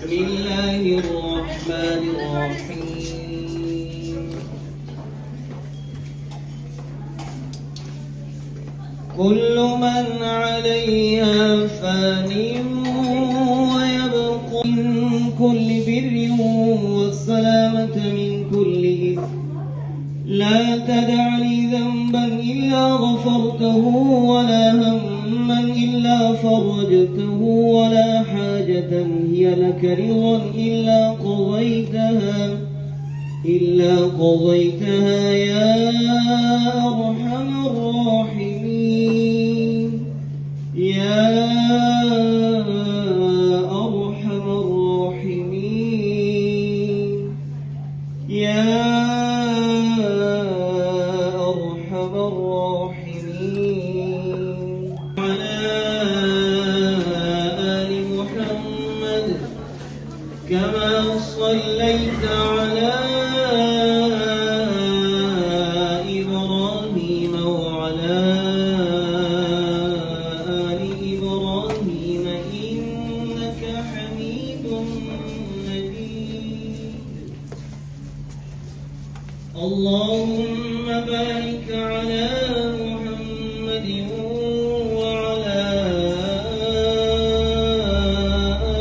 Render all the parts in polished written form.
بسم الله الرحمن الرحيم. كل من عليها فان ويبقى من كل بر والسلامة من كل إثم. لا تدع لي ذنبا إلا غفرته ولا هما إلا فرجته ولا حاجة هي لك رضا إلا قضيتها يا أرحم الراحمين يا أرحم الراحمين يا أرحم الراحمين. على آل محمد كما صليت على إبراهيم وعلى آل إبراهيم إنك حميد مجيد. اللهم بارك على محمد وعلى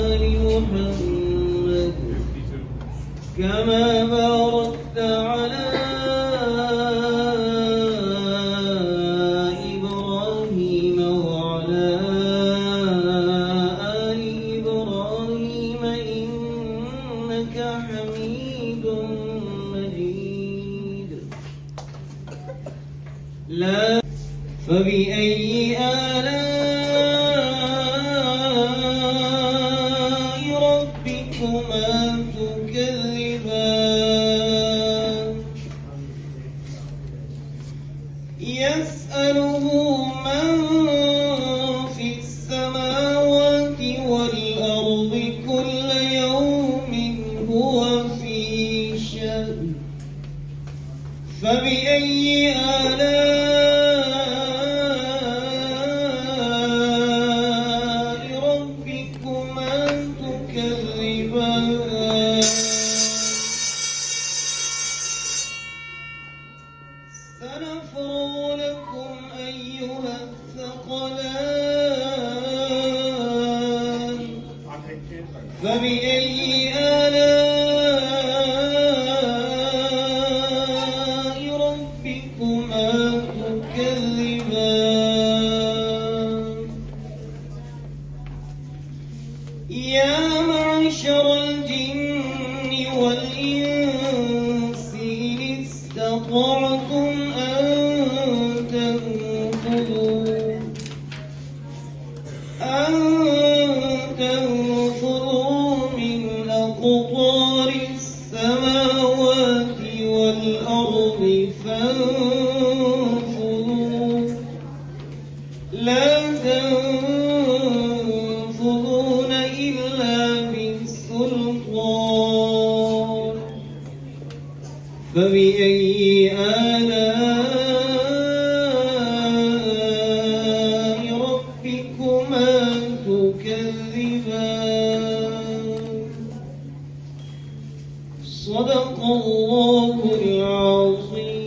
آل محمد كما باركت على إبراهيم وعلى آل إبراهيم إنك حميد مجيد. لا فبأي آلاء ربكما تكذبان. يسأله من في السماوات والأرض كل يوم هو في شأن. فبأي آلاء ربكما تكذبان. سنفرغ لكم أيها الثقلان. فبأي آلاء ربكما تكذبان. يا معشر الجن والإنس إن استطعتم أن تنفذوا من أقطار السماوات والأرض فانفذوا. لا تنفذون إلا بالسلطان. فبأي آلاء ربكما تكذبان. صدق الله العظيم.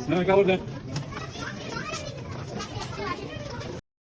मैं